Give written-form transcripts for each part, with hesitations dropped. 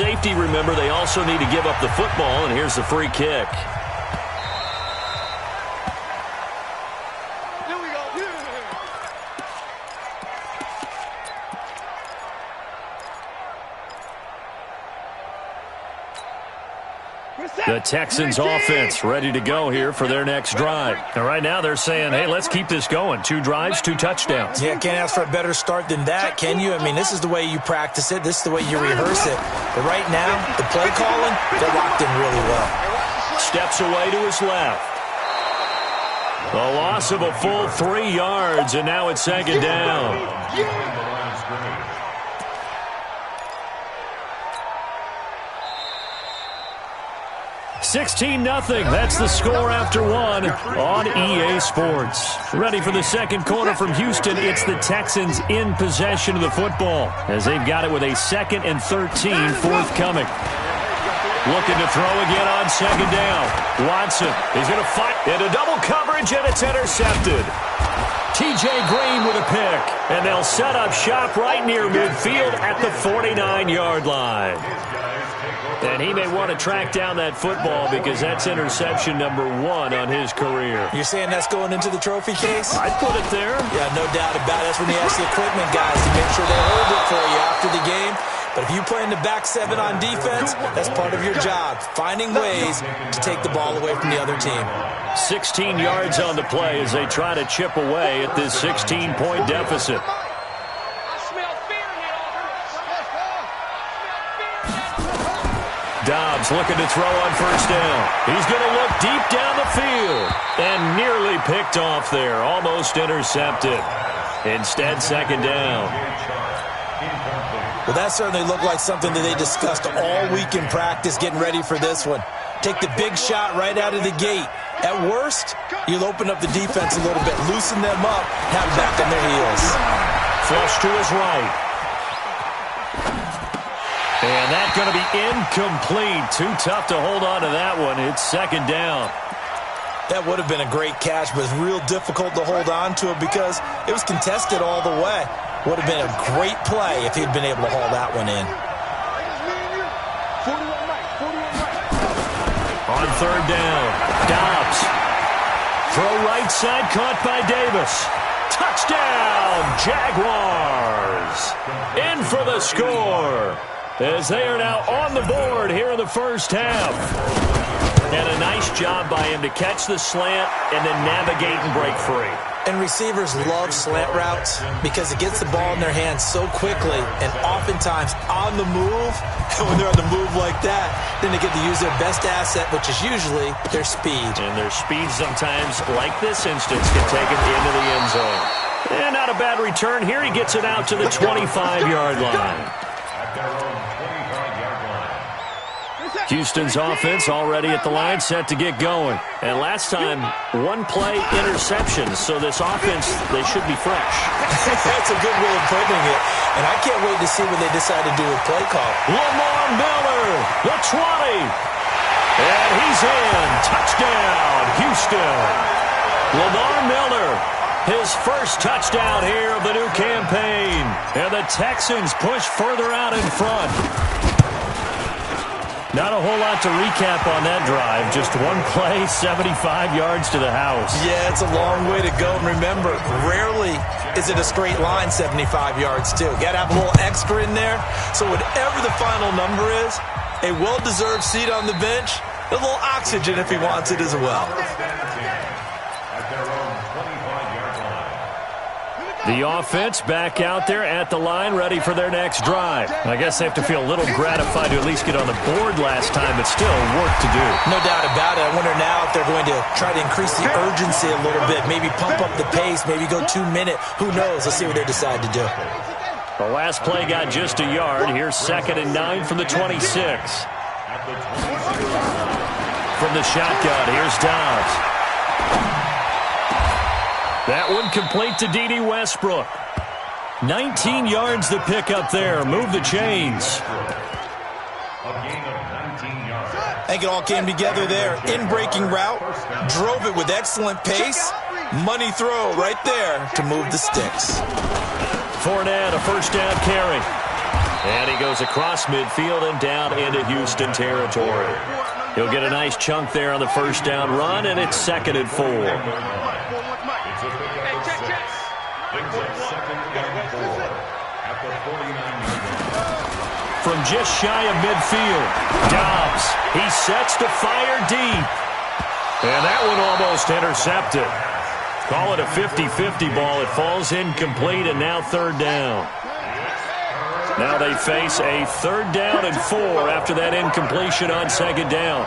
safety, remember, they also need to give up the football, and here's the free kick. The Texans offense ready to go here for their next drive. And right now they're saying, hey, let's keep this going. 2 drives, 2 touchdowns. Yeah, can't ask for a better start than that, can you? I mean, this is the way you practice it. This is the way you rehearse it. But right now, the play calling, they're locked in really well. Steps away to his left. The loss of a full 3 yards, and now it's second down. 16-0. That's the score after 1 on EA Sports. Ready for the second quarter from Houston. It's the Texans in possession of the football as they've got it with a 2nd and 13 forthcoming. Looking to throw again on second down. Watson is going to fight into double coverage, and it's intercepted. T.J. Green with a pick, and they'll set up shop right near midfield at the 49-yard line. And he may want to track down that football because that's interception number 1 on his career. You're saying that's going into the trophy case? I'd put it there. Yeah, no doubt about it. That's when you ask the equipment guys to make sure they hold it for you after the game. But if you play in the back 7 on defense, that's part of your job, finding ways to take the ball away from the other team. 16 yards on the play as they try to chip away at this 16-point deficit. Dobbs looking to throw on first down. He's going to look deep down the field and nearly picked off there, almost intercepted. Instead, second down. Well, that certainly looked like something that they discussed all week in practice getting ready for this one. Take the big shot right out of the gate. At worst, you'll open up the defense a little bit, loosen them up, have them back on their heels. Flush to his right. And that's going to be incomplete. Too tough to hold on to that one. It's second down. That would have been a great catch, but it's real difficult to hold on to it because it was contested all the way. Would have been a great play if he'd been able to haul that one in. On third down, Dobbs. Throw right side, caught by Davis. Touchdown, Jaguars. In for the score, as they are now on the board here in the first half. And a nice job by him to catch the slant and then navigate and break free. And receivers love slant routes because it gets the ball in their hands so quickly and oftentimes on the move. And when they're on the move like that, then they get to use their best asset, which is usually their speed. And their speed sometimes, like this instance, can take them into the end zone. And not a bad return here. He gets it out to the 25-yard line. Houston's offense already at the line, set to get going. And last time, 1-play interceptions. So this offense, they should be fresh. That's a good way of putting it. And I can't wait to see what they decide to do with play call. Lamar Miller, the 20. And he's in. Touchdown, Houston. Lamar Miller, his first touchdown here of the new campaign. And the Texans push further out in front. Not a whole lot to recap on that drive. Just 1 play, 75 yards to the house. Yeah, it's a long way to go. And remember, rarely is it a straight line 75 yards, too. Got to have a little extra in there. So whatever the final number is, a well-deserved seat on the bench, a little oxygen if he wants it as well. The offense back out there at the line, ready for their next drive. I guess they have to feel a little gratified to at least get on the board last time, but still work to do. No doubt about it. I wonder now if they're going to try to increase the urgency a little bit, maybe pump up the pace, maybe go 2-minute. Who knows? Let's see what they decide to do. The last play got just a yard. Here's 2nd and 9 from the 26. From the shotgun, here's Dobbs. That one complete to D.D. Westbrook. 19 yards to pick up there. Move the chains. I think it all came together there. In-breaking route. Drove it with excellent pace. Money throw right there to move the sticks. Fournette, a first down carry. And he goes across midfield and down Houston territory. He'll get a nice chunk there on the first down run, and it's 2nd and 4. From just shy of midfield, Dobbs, he sets to fire deep. And that one almost intercepted. Call it a 50-50 ball. It falls incomplete, and now 3rd down. Now they face a 3rd down and 4 after that incompletion on 2nd down.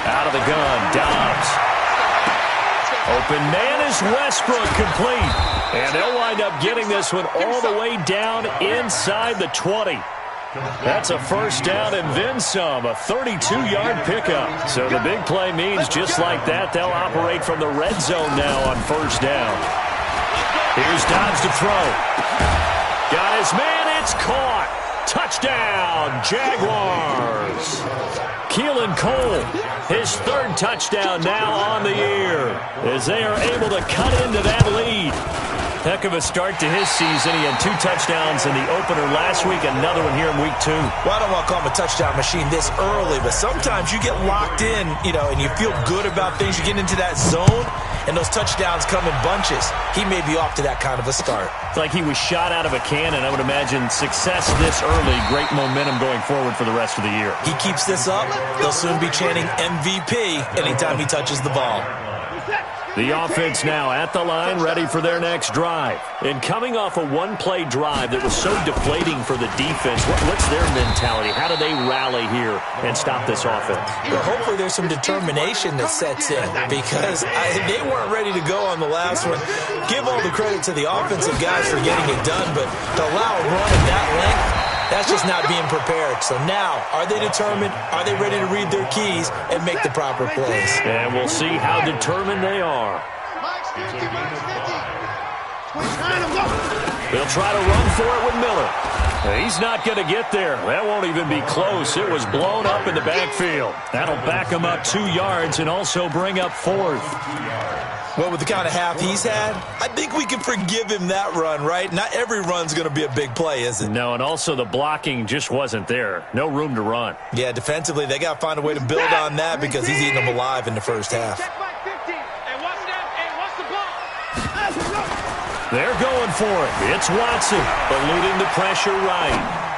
Out of the gun, Dobbs. Open man is Westbrook, complete. And they'll wind up getting this one all the way down inside the 20. That's a first down and then some, a 32-yard pickup. So the big play means just like that, they'll operate from the red zone now on first down. Here's Dobbs to throw. Got his man, it's caught. Touchdown, Jaguars. Keelan Cole, his 3rd touchdown now on the year as they are able to cut into that lead. Heck of a start to his season. He had 2 touchdowns in the opener last week, another one here in week 2. Well, I don't want to call him a touchdown machine this early, but sometimes you get locked in, and you feel good about things. You get into that zone, and those touchdowns come in bunches. He may be off to that kind of a start. It's like he was shot out of a cannon. I would imagine success this early, great momentum going forward for the rest of the year. He keeps this up, they'll soon be chanting MVP anytime he touches the ball. The offense now at the line, ready for their next drive. And coming off a one-play drive that was so deflating for the defense, what's their mentality? How do they rally here and stop this offense? Well, hopefully there's some determination that sets in because they weren't ready to go on the last one. Give all the credit to the offensive guys for getting it done, but to allow a run at that length, that's just not being prepared. So now, are they determined? Are they ready to read their keys and make the proper plays? And we'll see how determined they are. They'll try to run for it with Miller. He's not going to get there. That won't even be close. It was blown up in the backfield. That'll back him up 2 yards and also bring up 4th. Well, with the kind of half he's had, I think we can forgive him that run, right? Not every run's going to be a big play, is it? No, and also the blocking just wasn't there. No room to run. Yeah, defensively, they got to find a way to build on that because he's eating them alive in the first half. They're going for it. It's Watson, eluding the pressure right.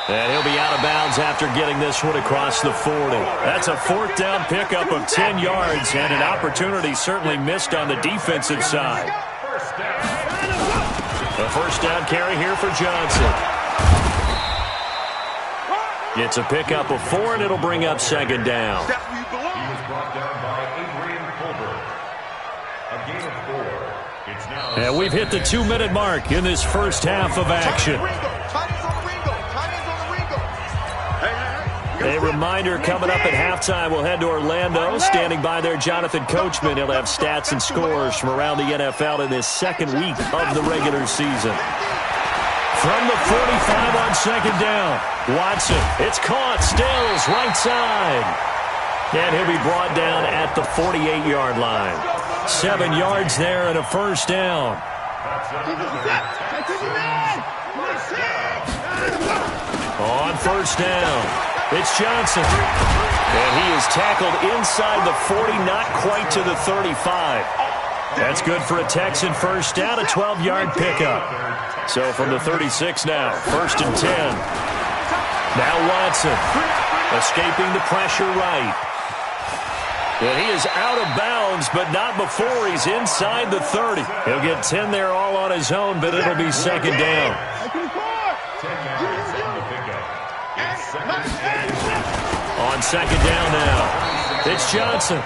And he'll be out of bounds after getting this one across the 40. That's a 4th down pickup of 10 yards and an opportunity certainly missed on the defensive side. A first down carry here for Johnson. It's a pickup of 4, and it'll bring up 2nd down. And we've hit the 2-minute mark in this first half of action. A reminder coming up at halftime, we'll head to Orlando. Standing by there, Jonathan Coachman. He'll have stats and scores from around the NFL in this 2nd week of the regular season. From the 45 on 2nd down, Watson. It's caught. Stills, right side. And he'll be brought down at the 48-yard line. 7 yards there and a first down. On first down, it's Johnson. And he is tackled inside the 40, not quite to the 35. That's good for a Texan first down, a 12-yard pickup. So from the 36 now, 1st and 10. Now Watson, escaping the pressure right. And he is out of bounds, but not before he's inside the 30. He'll get 10 there all on his own, but it'll be 2nd down. On 2nd down now, it's Johnson.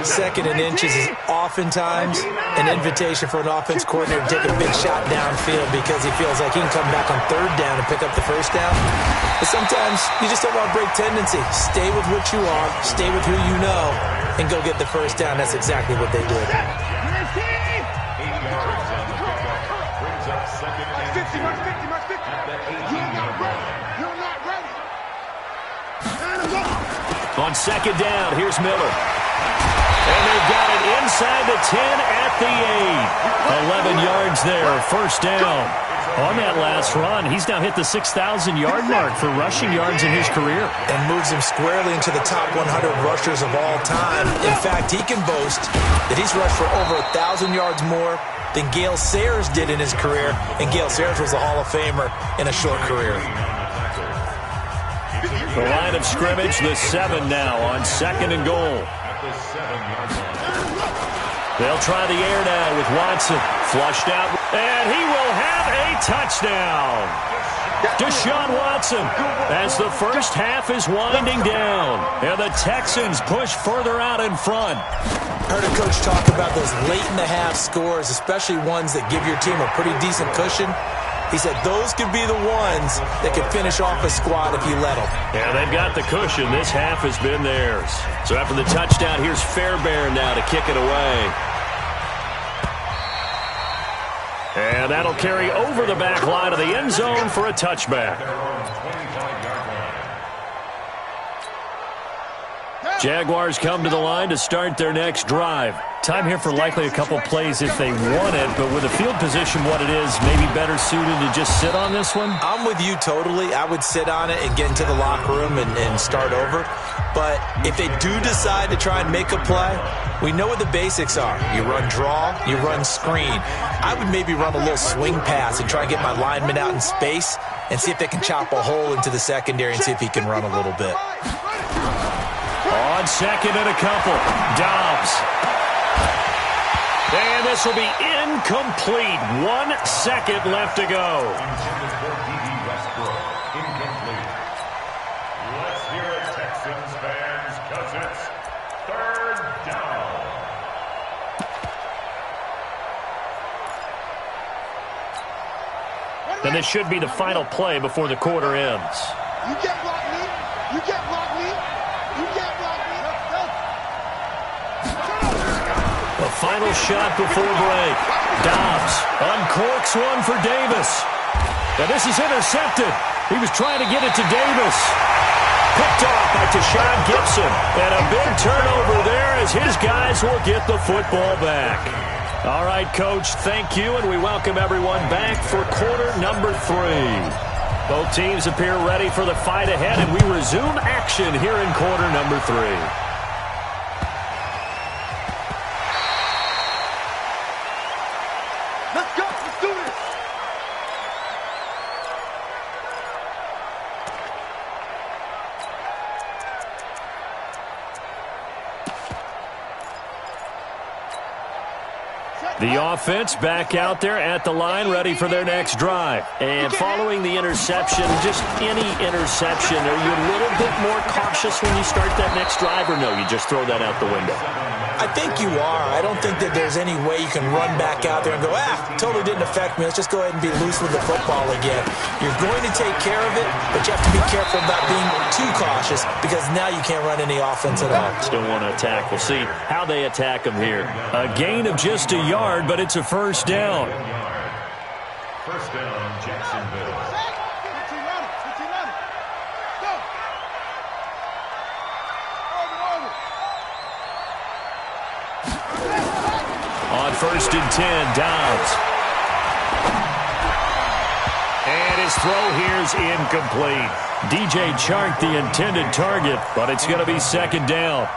2nd and inches is oftentimes an invitation for an offense coordinator to take a big shot downfield because he feels like he can come back on 3rd down and pick up the first down. But sometimes you just don't want to break tendency. Stay with what you are, stay with who you know, and go get the first down. That's exactly what they did. On 2nd down, here's Miller. And they've got it inside the 10 at the 8. 11 yards there, first down. On that last run, he's now hit the 6,000-yard mark for rushing yards in his career. And moves him squarely into the top 100 rushers of all time. In fact, he can boast that he's rushed for over 1,000 yards more than Gale Sayers did in his career. And Gale Sayers was a Hall of Famer in a short career. The line of scrimmage, the 7 now on 2nd and goal. They'll try the air now with Watson. Flushed out, and he will have a touchdown. Deshaun Watson as the first half is winding down. And the Texans push further out in front. Heard a coach talk about those late-in-the-half scores, especially ones that give your team a pretty decent cushion. He said those could be the ones that could finish off a squad if you let them. Yeah, they've got the cushion. This half has been theirs. So after the touchdown, here's Fairbairn now to kick it away. And that'll carry over the back line of the end zone for a touchback. Jaguars come to the line to start their next drive. Time here for likely a couple plays if they want it, but with the field position what it is, maybe better suited to just sit on this one? I'm with you totally. I would sit on it and get into the locker room and start over. But if they do decide to try and make a play, we know what the basics are. You run draw, you run screen. I would maybe run a little swing pass and try and get my lineman out in space and see if they can chop a hole into the secondary and see if he can run a little bit. On 2nd and a couple, Dobbs. And this will be incomplete. 1 second left to go. Intended for D.B. Westbrook. Incomplete. Let's hear it, Texans fans, because it's 3rd down. And this should be the final play before the quarter ends. You can't block me. You can't block me. You can't block me. The final shot before break. Dobbs uncorks one for Davis. And this is intercepted. He was trying to get it to Davis. Picked off by Tashawn Gibson. And a big turnover there as his guys will get the football back. All right, Coach, thank you, and we welcome everyone back for quarter number 3. Both teams appear ready for the fight ahead, and we resume action here in quarter number 3. Let's go. Let's do this. The offense back out there at the line, ready for their next drive. And following the interception, just any interception, are you a little bit more cautious when you start that next drive, or no, you just throw that out the window? I think you are. I don't think that there's any way you can run back out there and go, totally didn't affect me. Let's just go ahead and be loose with the football again. You're going to take care of it, but you have to be careful about being too cautious because now you can't run any offense at all. Still want to attack. We'll see how they attack them here. A gain of just a yard, but it's a first down. First down, Jacksonville. On 1st and 10, Dobbs. And his throw here's incomplete. DJ Chark the intended target, but it's going to be 2nd down.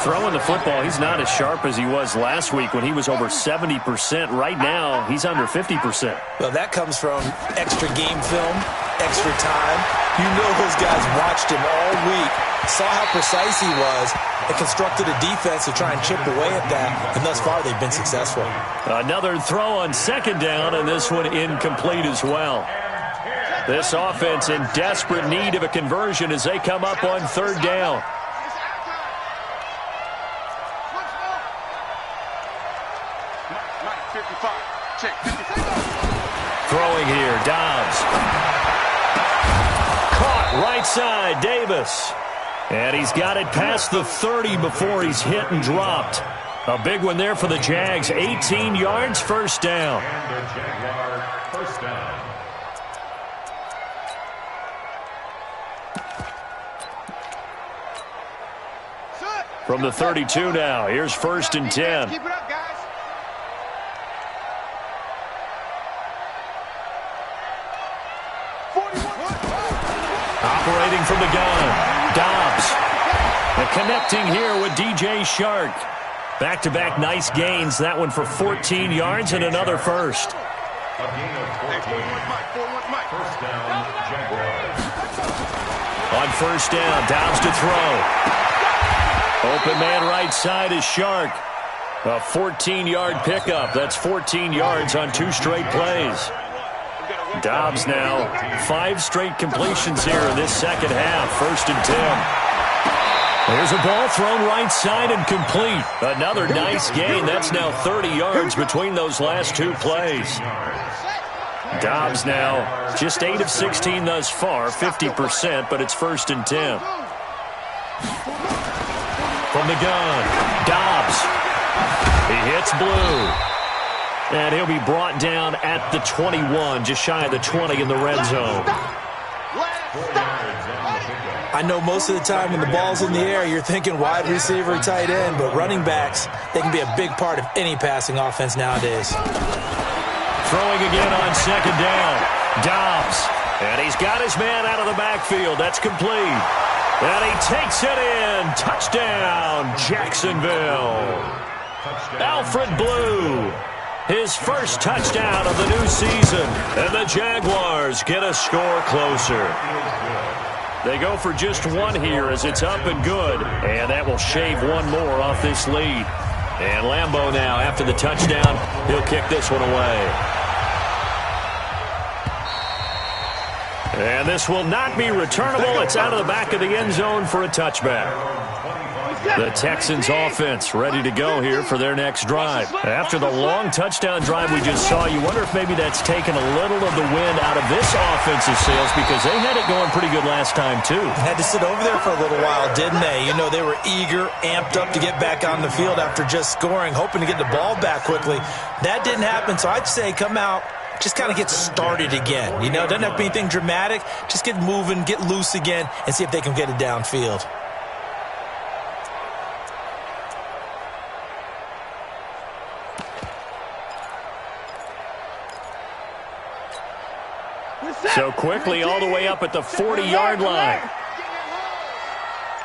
Throwing the football, he's not as sharp as he was last week when he was over 70%. Right now, he's under 50%. Well, that comes from extra game film, extra time. You know those guys watched him all week, saw how precise he was, and constructed a defense to try and chip away at that, and thus far they've been successful. Another throw on 2nd down, and this one incomplete as well. This offense in desperate need of a conversion as they come up on 3rd down. Throwing here, Dobbs. Caught right side, Davis. And he's got it past the 30 before he's hit and dropped. A big one there for the Jags. 18 yards, first down. And the Jaguar first down. From the 32 now, here's 1st and 10. Keep it up, guys. Operating from the gun, Dobbs. And connecting here with DJ Shark. Back-to-back nice gains. That one for 14 yards and another first. A gain of 14. First down, Jaguars. On first down, Dobbs to throw. Open man right side is Shark. A 14-yard pickup. That's 14 yards on 2 straight plays. Dobbs now 5 straight completions here in this second half. 1st and 10. There's a ball thrown right side and complete. Another nice gain. That's now 30 yards between those last 2 plays. Dobbs now just 8 of 16 thus far, 50%, but it's 1st and 10. From the gun, Dobbs. He hits Blue. And he'll be brought down at the 21, just shy of the 20 in the red zone. I know most of the time when the ball's in the air, you're thinking wide receiver, tight end, but running backs, they can be a big part of any passing offense nowadays. Throwing again on 2nd down. Dobbs. And he's got his man out of the backfield. That's complete. And he takes it in. Touchdown, Jacksonville. Alfred Blue. His first touchdown of the new season. And the Jaguars get a score closer. They go for just 1 here as it's up and good. And that will shave 1 more off this lead. And Lambeau now, after the touchdown, he'll kick this one away. And this will not be returnable. It's out of the back of the end zone for a touchback. The Texans offense ready to go here for their next drive. After the long touchdown drive we just saw, you wonder if maybe that's taken a little of the wind out of this offensive sails because they had it going pretty good last time too. Had to sit over there for a little while, didn't they? You know, they were eager, amped up to get back on the field after just scoring, hoping to get the ball back quickly. That didn't happen, so I'd say come out, just kind of get started again. You know, it doesn't have to be anything dramatic. Just get moving, get loose again, and see if they can get it downfield. So quickly all the way up at the 40-yard line.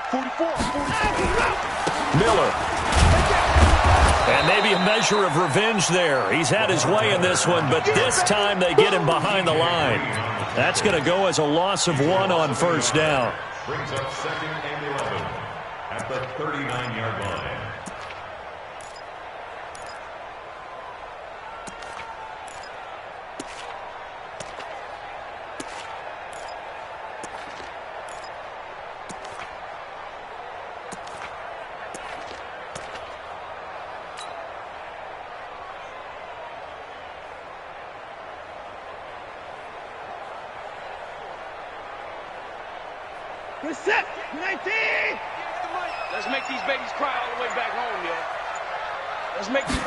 44. Miller. And maybe a measure of revenge there. He's had his way in this one, but this time they get him behind the line. That's going to go as a loss of 1 on 1st down. Brings up 2nd and 11 at the 39-yard line. Set 19. Let's make these babies cry all the way back home, yo. Let's make these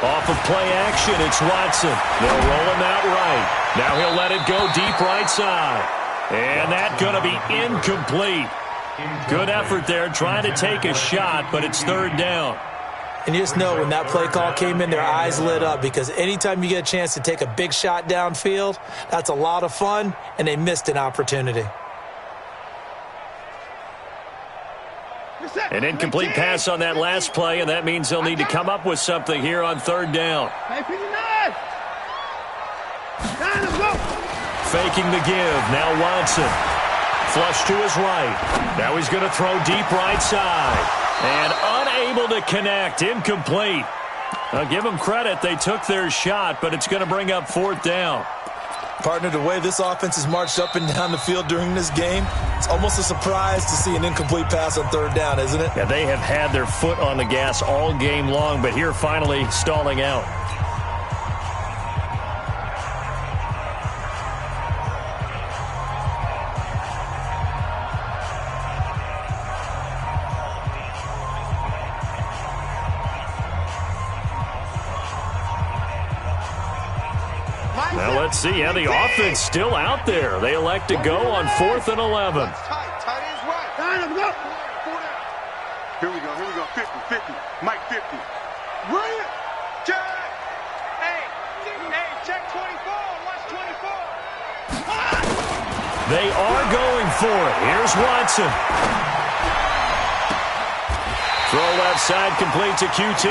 Off of play action, it's Watson. They'll roll him out right. Now he'll let it go deep right side. And that's going to be incomplete. Good effort there, trying to take a shot, but it's 3rd down. And you just know when that play call came in, their eyes lit up because anytime you get a chance to take a big shot downfield, that's a lot of fun, and they missed an opportunity. An incomplete pass on that last play, and that means they'll need to come up with something here on 3rd down. Faking the give. Now Watson. Flush to his right. Now he's going to throw deep right side. And unable to connect. Incomplete. I'll give them credit. They took their shot, but it's going to bring up 4th down. Partner, the way this offense has marched up and down the field during this game, it's almost a surprise to see an incomplete pass on 3rd down, isn't it? Yeah, they have had their foot on the gas all game long, but here finally stalling out. Well, let's see how the offense still out there. They elect to go on 4th and 11. Here we go. 50. Mike 50. Run it. Check. Hey, check 24. Watch 24. They are going for it. Here's Watson. Throw left side complete to QT.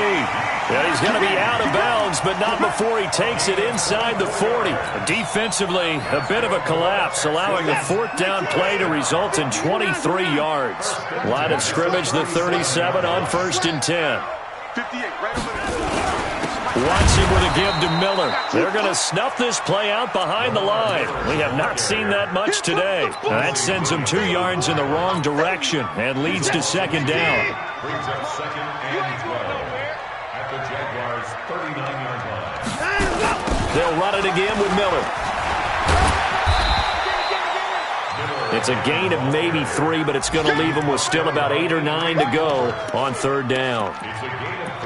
Yeah, he's going to be out of bounds, but not before he takes it inside the 40. Defensively, a bit of a collapse, allowing the fourth down play to result in 23 yards. Line of scrimmage, the 37 on 1st and 10. 58, right over there. Watson with a give to Miller. They're going to snuff this play out behind the line. We have not seen that much today. Now that sends them 2 yards in the wrong direction and leads to 2nd down. Brings up 2nd and 12 at the Jaguars' 39-yard line. They'll run it again with Miller. It's a gain of maybe 3, but it's going to leave them with still about 8 or 9 to go on 3rd down.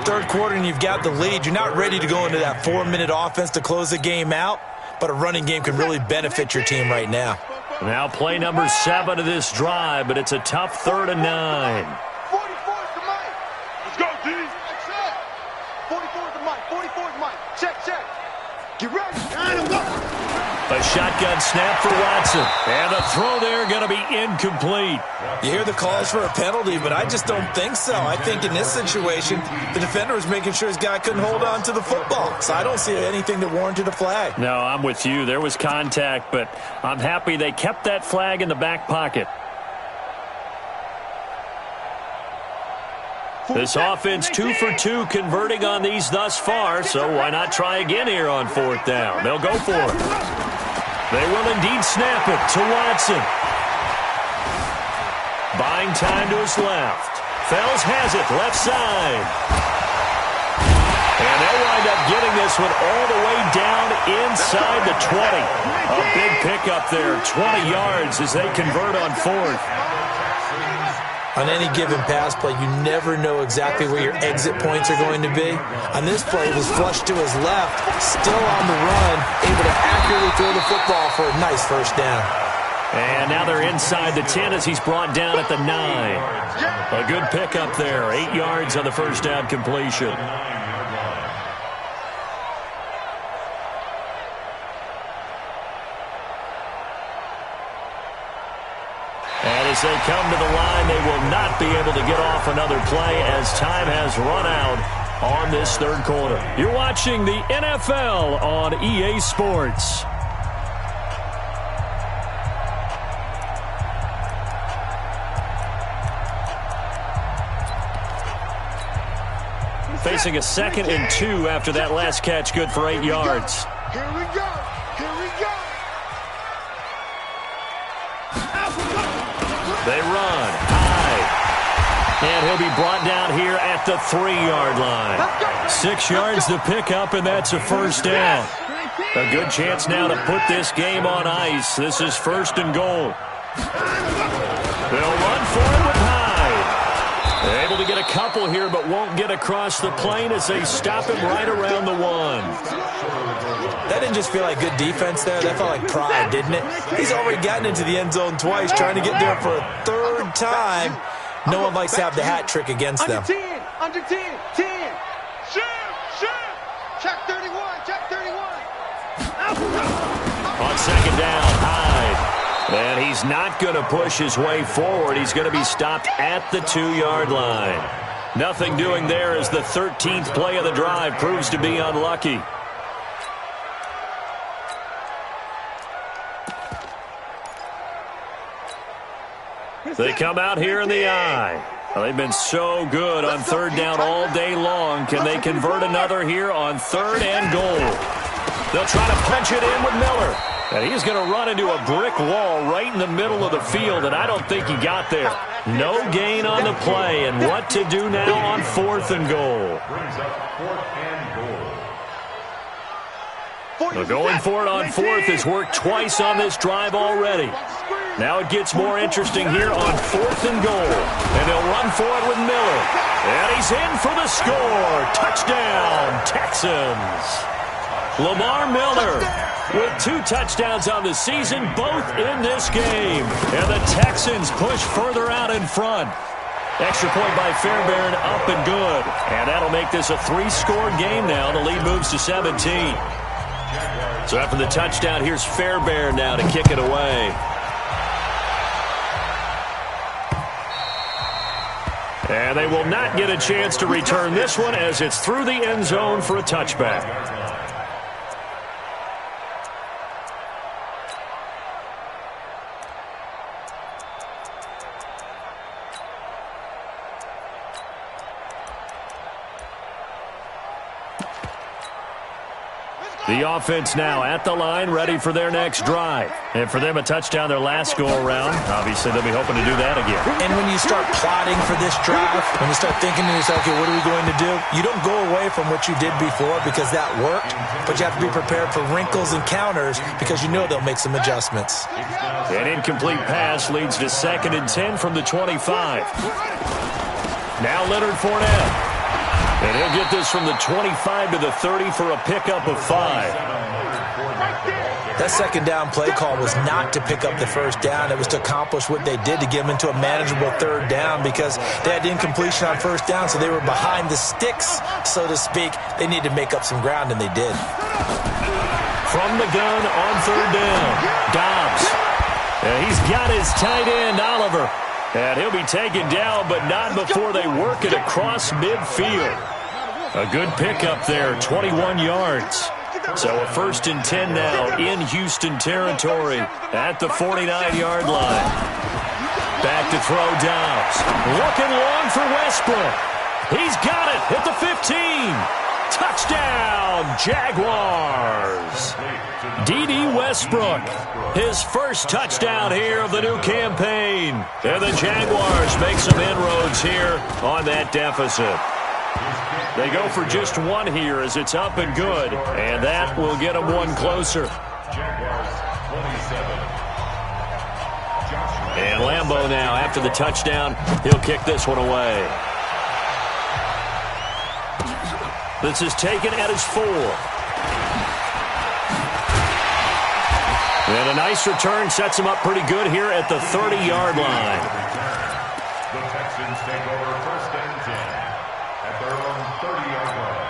Third quarter and you've got the lead. You're not ready to go into that 4-minute offense to close the game out, but a running game can really benefit your team right now. Now play number 7 of this drive, but it's a tough 3rd and 9. 44 to Mike. Let's go, D. 44 to Mike. 44 to Mike. Check. Get ready. A shotgun snap for Watson. And the throw there going to be incomplete. You hear the calls for a penalty, but I just don't think so. I think in this situation, the defender was making sure his guy couldn't hold on to the football. So I don't see anything that warranted a flag. No, I'm with you. There was contact, but I'm happy they kept that flag in the back pocket. This offense 2 for 2 converting on these thus far, so why not try again here on 4th down? They'll go for it. They will indeed snap it to Watson. Buying time to his left. Fells has it, left side. And they'll wind up getting this one all the way down inside the 20. A big pickup there, 20 yards as they convert on 4th. On any given pass play, you never know exactly where your exit points are going to be. On this play, it was flushed to his left, still on the run, able to accurately throw the football for a nice 1st down. And now they're inside the 10 as he's brought down at the 9. A good pickup there, 8 yards on the 1st down completion. As they come to the line, they will not be able to get off another play as time has run out on this 3rd quarter. You're watching the NFL on EA Sports. Facing a 2nd and 2 after that last catch, good for 8 yards. Here we go. They run high. And he'll be brought down here at the 3-yard line. 6 yards to pick up, and that's a 1st down. A good chance now to put this game on ice. This is 1st and goal. They'll run for it with Hyde. They're able to get a couple here, but won't get across the plane as they stop him right around the 1. That didn't just feel like good defense there. That felt like pride, didn't it? He's already gotten into the end zone twice, trying to get there for a 3rd time. No one likes to have the hat trick against them. Under 10. Shoot. Check 31. On 2nd down, Hyde. And he's not going to push his way forward. He's going to be stopped at the 2-yard line. Nothing doing there as the 13th play of the drive proves to be unlucky. They come out here in the eye. Well, they've been so good on 3rd down all day long. Can they convert another here on 3rd and goal? They'll try to punch it in with Miller. And he's going to run into a brick wall right in the middle of the field, and I don't think he got there. No gain on the play, and what to do now on 4th and goal. Brings up 4th and goal. Well, going for it on 4th has worked twice on this drive already. Now it gets more interesting here on 4th and goal. And they'll run for it with Miller. And he's in for the score. Touchdown, Texans. Lamar Miller with 2 touchdowns on the season, both in this game. And the Texans push further out in front. Extra point by Fairbairn, up and good. And that'll make this a 3-score game now. The lead moves to 17. So after the touchdown, here's Fairbairn now to kick it away. And they will not get a chance to return this one as it's through the end zone for a touchback. The offense now at the line, ready for their next drive. And for them, a touchdown their last go-around. Obviously, they'll be hoping to do that again. And when you start plotting for this drive, when you start thinking to yourself, okay, what are we going to do? You don't go away from what you did before because that worked, but you have to be prepared for wrinkles and counters because you know they'll make some adjustments. An incomplete pass leads to 2nd and 10 from the 25. Now Leonard Fournette. And he'll get this from the 25 to the 30 for a pickup of 5. That second down play call was not to pick up the first down. It was to accomplish what they did to get them into a manageable 3rd down because they had incompletion on 1st down, so they were behind the sticks, so to speak. They needed to make up some ground, and they did. From the gun on 3rd down, Dobbs. And he's got his tight end, Oliver. And he'll be taken down, but not before they work it across midfield. A good pickup there, 21 yards. So a 1st and 10 now in Houston territory at the 49-yard line. Back to throw Dobbs. Looking long for Westbrook. He's got it at the 15. Touchdown, Jaguars. D.D. Westbrook, his first touchdown here of the new campaign. And the Jaguars make some inroads here on that deficit. They go for just one here as it's up and good, and that will get them one closer. And Lambeau now, after the touchdown, he'll kick this one away. This is taken at his 4. And a nice return sets him up pretty good here at the 30-yard line. The Texans take over 1st and 10 at their own 30-yard line.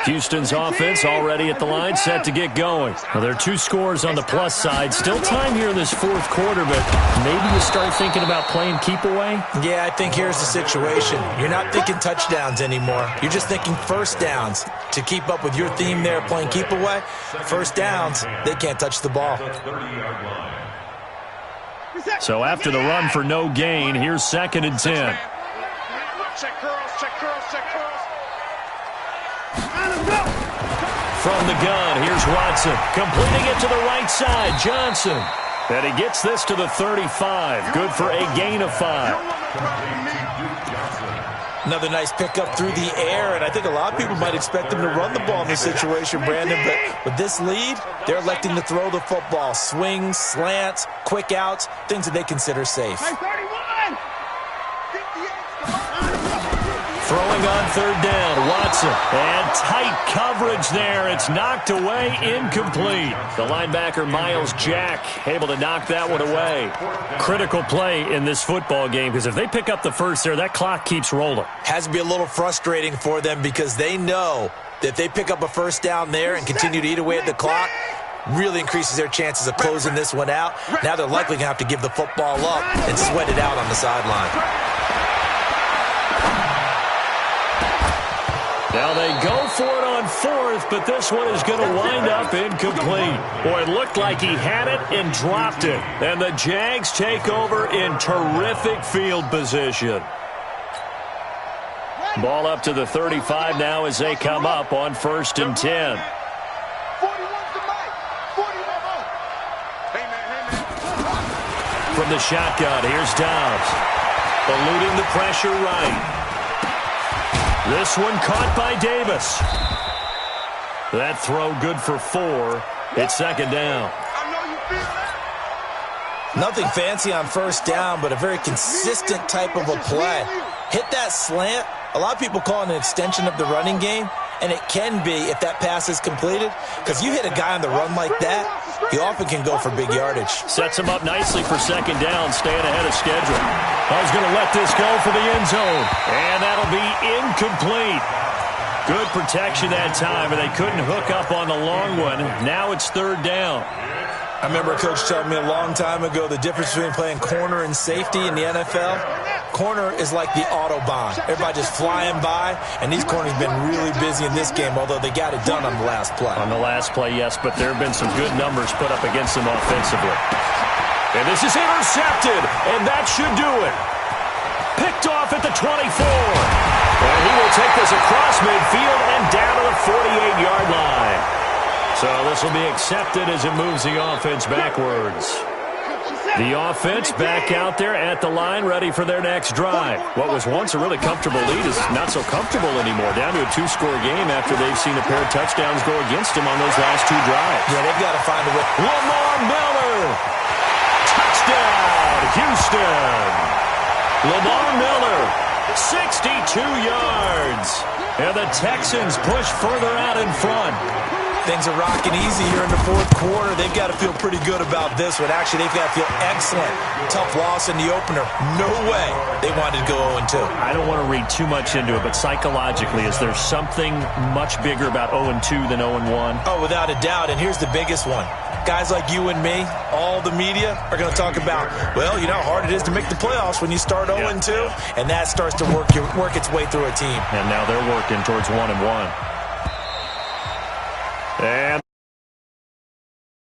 Houston's offense already at the line, set to get going. Well, there are 2 scores on the plus side. Still time here in this 4th quarter, but maybe you start thinking about playing keep away? Yeah, I think here's the situation. You're not thinking touchdowns anymore. You're just thinking 1st downs. To keep up with your theme there, playing keep away, 1st downs, they can't touch the ball. So after the run for no gain, here's 2nd and 10. Check curls, check curls, check curls. From the gun, here's Watson. Completing it to the right side, Johnson. And he gets this to the 35. Good for a gain of 5. Another nice pickup through the air, and I think a lot of people might expect them to run the ball in this situation, Brandon, but with this lead, they're electing to throw the football. Swings, slants, quick outs, things that they consider safe. Throwing on 3rd down, Watson. And tight coverage there. It's knocked away, incomplete. The linebacker, Miles Jack, able to knock that one away. Critical play in this football game because if they pick up the first there, that clock keeps rolling. Has to be a little frustrating for them because they know that if they pick up a 1st down there and continue to eat away at the clock, really increases their chances of closing this one out. Now they're likely going to have to give the football up and sweat it out on the sideline. Now they go for it on 4th, but this one is going to wind up incomplete. Boy, it looked like he had it and dropped it. And the Jags take over in terrific field position. Ball up to the 35 now as they come up on 1st and 10. From the shotgun, here's Dobbs. Eluding the pressure right. This one caught by Davis. That throw good for 4. It's 2nd down. Nothing fancy on 1st down, but a very consistent type of a play. Hit that slant. A lot of people call it an extension of the running game. And it can be if that pass is completed, because you hit a guy on the run like that, he often can go for big yardage. Sets him up nicely for second down, staying ahead of schedule. I was going to let this go for the end zone, and that'll be incomplete. Good protection that time, and they couldn't hook up on the long one. Now it's third down. I remember a coach telling me a long time ago the difference between playing corner and safety in the NFL. Corner is like the Autobahn. Everybody just flying by, and these corners have been really busy in this game, although they got it done on the last play. On the last play, yes, but there have been some good numbers put up against them offensively. And this is intercepted, and that should do it. Picked off at the 24. And he will take this across midfield and down to the 48-yard line. So this will be accepted as it moves the offense backwards. The offense back out there at the line, ready for their next drive. What was once a really comfortable lead is not so comfortable anymore. Down to a 2-score game after they've seen a pair of touchdowns go against them on those last 2 drives. Yeah, they've got to find a way. Lamar Miller. Touchdown, Houston. Lamar Miller, 62 yards. And the Texans push further out in front. Things are rocking easy here in the fourth quarter. They've got to feel pretty good about this one. Actually, they've got to feel excellent. Tough loss in the opener. No way they wanted to go 0-2. I don't want to read too much into it, but psychologically, is there something much bigger about 0-2 than 0-1? Oh, without a doubt. And here's the biggest one. Guys like you and me, all the media, are going to talk about, well, you know how hard it is to make the playoffs when you start 0-2, and that starts to work its way through a team. And now they're working towards 1-1. And